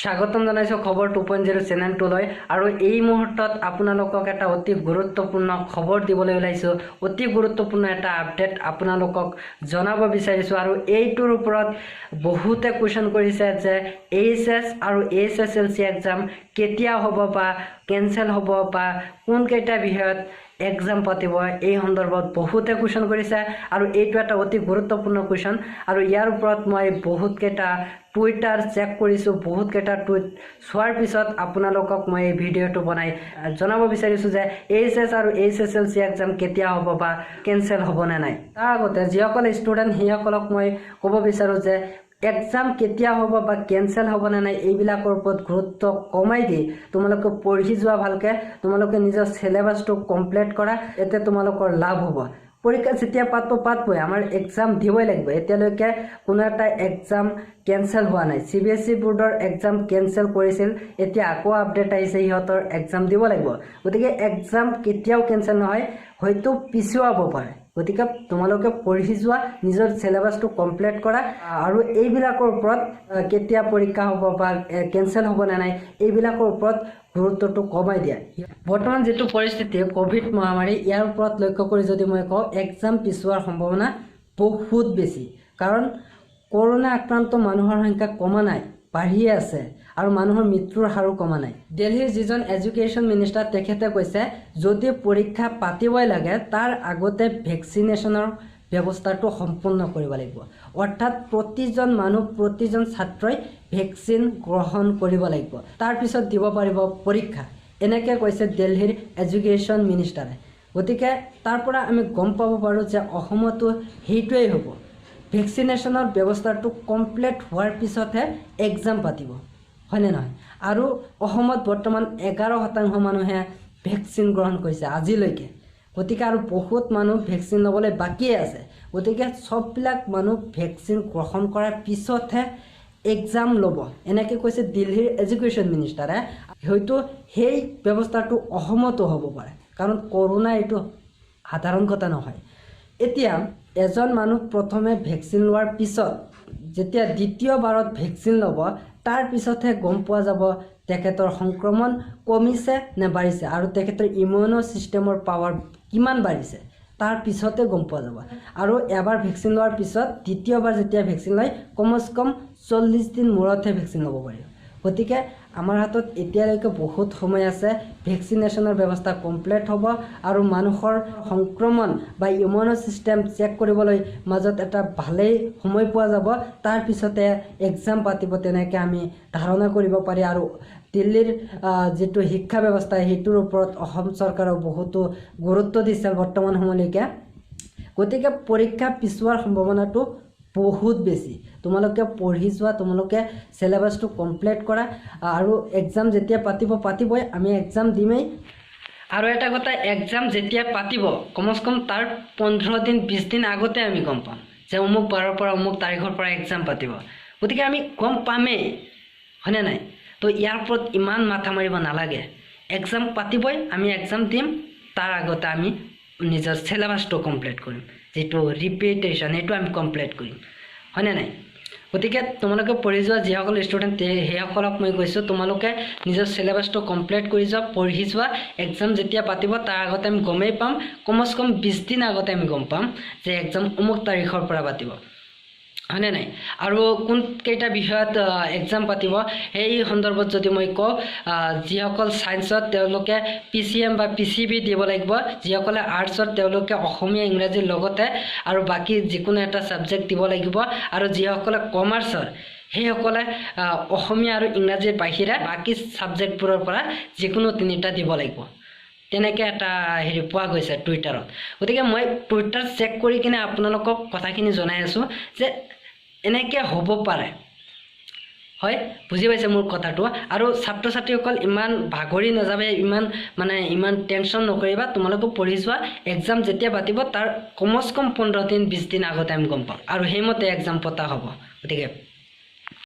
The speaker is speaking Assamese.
স্বাগতম জানাইছো খবৰ 2.0 চেনেলটোলৈ আৰু এই মুহূৰ্তত আপোনালোকক এটা অতি গুৰুত্বপূৰ্ণ খবৰ দিবলৈ ওলাইছো অতি গুৰুত্বপূৰ্ণ এটা আপডেট আপোনালোকক জনাব বিচাৰিছো আৰু এইটোৰ ওপৰত বহুতে কোৱেশ্চন কৰিছে যে এইচএস আৰু hslc এক্সাম কেতিয়া হ'ব বা কেনসেল হ'ব বা কোন কেইটা বিষয়ত এক্সাম পাতিব এই সন্দৰ্ভত বহুতে কোৱেশ্চন কৰিছে আৰু এইটো এটা অতি গুৰুত্বপূৰ্ণ কোৱেশ্চন আৰু ইয়াৰ ওপৰত মই বহুত কেইটা টুইটাৰ চেক কৰিছো বহুত কেইটা টুইট সোৱাৰ পিছত আপোনালোকক মই এই ভিডিঅটো বনাই জনাব বিচাৰিছো যে এইচএস আৰু hslc এক্সাম কেতিয়া হ'ব বা কেনসেল হ'ব নে নাই তাৰ আগতে যিসকল ষ্টুডেন্ট হিসকলক মই ক'ব বিচাৰো যে এক্সাম কেতিয়া হ'ব বা কেনসেল হ'ব না নাই এইবিলাকৰ ওপৰত গুৰুত্ব কমাই দি তোমালোকে পঢ়ি যোৱা ভালকে তোমালোকে নিজৰ সিলেবাসটো কমপ্লিট কৰা এতে তোমালোকৰ লাভ হ'ব পৰীক্ষা যেতিয়া পাতবই আমাৰ এক্সাম দিবই লাগিব এতিয়ালৈকে কোনো এটা এক্সাম কেনসেল হোৱা নাই cbse বোৰ্ডৰ এক্সাম কেনসেল কৰিছিল এতিয়া আকৌ আপডেট আহিছে ইহঁতৰ এক্সাম দিব লাগিব গতিকে এক্সাম কেতিয়াও কেনসেল নহয় হয়তো পিছুৱাব পাৰে গতিকে তোমালোকে পঢ়ি যোৱা নিজৰ সিলেবাসটো কমপ্লিট কৰা আৰু এইবিলাকৰ ওপৰত কেতিয়া পৰীক্ষা হ'ব বা কেনসেল হ'ব না নাই এইবিলাকৰ ওপৰত গুৰুত্বটো কমাই দিয়া বৰ্তমান যেটো পৰিস্থিতি কোভিড মহামাৰী ইয়াৰ ওপৰত লক্ষ্য কৰি যদি মই কওঁ এক্সাম পিছুৱাৰ সম্ভাৱনা বহুত বেছি কাৰণ কৰোনা আক্ৰান্ত মানুহৰ সংখ্যা কমা নাই বাঢ়ি আছে আৰু মানুহৰ মৃত্যুৰ হাৰো কমা নাই দিল্লীৰ যিজন এডুকেশ্যন মিনিষ্টাৰ তেখেতে কৈছে যদি পৰীক্ষা পাতিবই লাগে তাৰ আগতে ভ্যাকসিনেশনৰ ব্যৱস্থাটো সম্পূৰ্ণ কৰিব লাগিব অৰ্থাৎ প্ৰতিজন মানুহ প্ৰতিজন ছাত্ৰই ভ্যাকসিন গ্ৰহণ কৰিব লাগিব তাৰ পিছত দিব পাৰিব পৰীক্ষা এনেকৈ কৈছে দিল্লীৰ এডুকেশ্যন মিনিষ্টাৰে গতিকে তাৰ পৰা আমি গম পাব পাৰো যে অসমতো হেইটোই হ'ব ভ্যাকসিনেশনৰ ব্যৱস্থাটো কমপ্লিট হোৱাৰ পিছতহে এক্সাম পাতিব হয়নে নহয় আৰু অসমত বৰ্তমান 11% মানুহে ভ্যাকসিন গ্ৰহণ কৰিছে আজিলৈকে গতিকে আৰু বহুত মানুহ ভ্যাকসিন ল'বলৈ বাকি আছে গতিকে সববিলাক মানুহ ভ্যাকসিন গ্ৰহণ কৰাৰ পিছতহে এক্সাম ল'ব এনেকৈ কৈছে দিল্লীৰ এডুকেশ্যন মিনিষ্টাৰে হয়তো সেই ব্যৱস্থাটো অসমতো হ'ব পাৰে কাৰণ কৰোনা এইটো সাধাৰণ কথা নহয় এতিয়া এজন মানুহ প্ৰথমে ভ্যাকসিন লোৱাৰ পিছত যেতিয়া দ্বিতীয়বাৰত ভ্যাকসিন ল'ব তাৰ পিছতহে গম পোৱা যাব তেখেতৰ সংক্ৰমণ কমিছে নে বাঢ়িছে আৰু তেখেতৰ ইমিউনো সিস্টেমৰ পাৱাৰ কিমান বাঢ়িছে তাৰ পিছতে গম পোৱা যাব আৰু এবাৰ ভ্যাকসিন লোৱাৰ পিছত দ্বিতীয়বাৰ যেতিয়া ভ্যাকসিন লয় কমসে কম 40 দিন মূৰতহে ভ্যাকসিন ল'ব পাৰিব গতিকে আমাৰ হাতত এতিয়ালৈকে বহুত সময় আছে ভ্যাকসিনেশনৰ ব্যৱস্থা কমপ্লিট হ'ব আৰু মানুহৰ সংক্ৰমণ বা ইমিউনো সিস্টেম চেক কৰিবলৈ মাজত এটা ভালেই সময় পোৱা যাব তাৰ পিছতে এক্সাম পাতিব তেনেকৈ আমি ধাৰণা কৰিব পাৰি আৰু দিল্লীৰ যেটো শিক্ষা ব্যৱস্থা হেতুৰ ওপৰত অসম চৰকাৰৰ বহুতো গুৰুত্ব দিছে বৰ্তমান সময়লৈকে গতিকে পৰীক্ষা পিছুৱাৰ সম্ভাৱনাটো বহুত বেছি তোমালোকে পঢ়ি যোৱা তোমালোকে সিলেবাসটো কমপ্লিট কৰা আৰু এক্সাম যেতিয়া পাতিবই আমি এক্সাম দিমেই আৰু এটা কথা এক্সাম যেতিয়া পাতিব কমসে কম তাৰ 15 দিন 20 দিন আগতে আমি গম পাম যে অমুক বাৰৰ পৰা অমুক তাৰিখৰ পৰা এক্সাম পাতিব গতিকে আমি গম পামেই হয়নে নাই তো ইয়াৰ ওপৰত ইমান মাথা মাৰিব নালাগে এক্সাম পাতিবই আমি এক্সাম দিম তাৰ আগতে আমি নিজৰ সিলেবাসটো কমপ্লিট কৰিম যেটো ৰিপিটেশন এটো আমি কমপ্লিট কৰিম হয়নে নাই গতিকে তোমালোকে পঢ়ি যোৱা যিসকল ষ্টুডেন্ট হেসকলক মই কৈছো তোমালোকে নিজৰ সিলেবাসটো কমপ্লিট কৰি যোৱা পঢ়ি যোৱা এক্সাম যেতিয়া পাতিব তাৰ আগতে আমি গমেই পাম কমসে কম 20 দিন আগতে আমি গম পাম যে এক্সাম অমুক তাৰিখৰ পৰা পাতিব হয়নে নাই আৰু কোন কেইটা বিষয়ত এক্সাম পাতিব এই সন্দৰ্ভত যদি মই কওঁ যিসকল সায়েন্সত তেওঁলোকে পিচিএম বা পিচিবি দিব লাগিব যিসকলে আৰ্টছত তেওঁলোকে অসমীয়া ইংৰাজীৰ লগতে আৰু বাকি যিকোনো এটা সাবজেক্ট দিব লাগিব আৰু যিসকলে কমাৰ্চৰ হেসকলে অসমীয়া আৰু ইংৰাজীৰ বাহিৰে বাকি সাবজেক্টবোৰৰ পৰা যিকোনো তিনিটা দিব লাগিব তেনেকৈ এটা হেৰি পোৱা গৈছে টুইটাৰত গতিকে মই টুইটাৰ চেক কৰি কিনে আপোনালোকক কথাখিনি জনাই আছো যে এনেকৈ হ'ব পাৰে হয় বুজি পাইছে মোৰ কথাটো আৰু ছাত্ৰ ছাত্ৰীসকল ইমান ভাগৰি নাযাবে ইমান টেনচন নকৰিবা তোমালোকে পঢ়ি যোৱা এক্সাম যেতিয়া পাতিব তাৰ কমসে কম 15 দিন 20 দিন আগতে আমি গম পাম আৰু সেইমতে এক্সাম পতা হ'ব গতিকে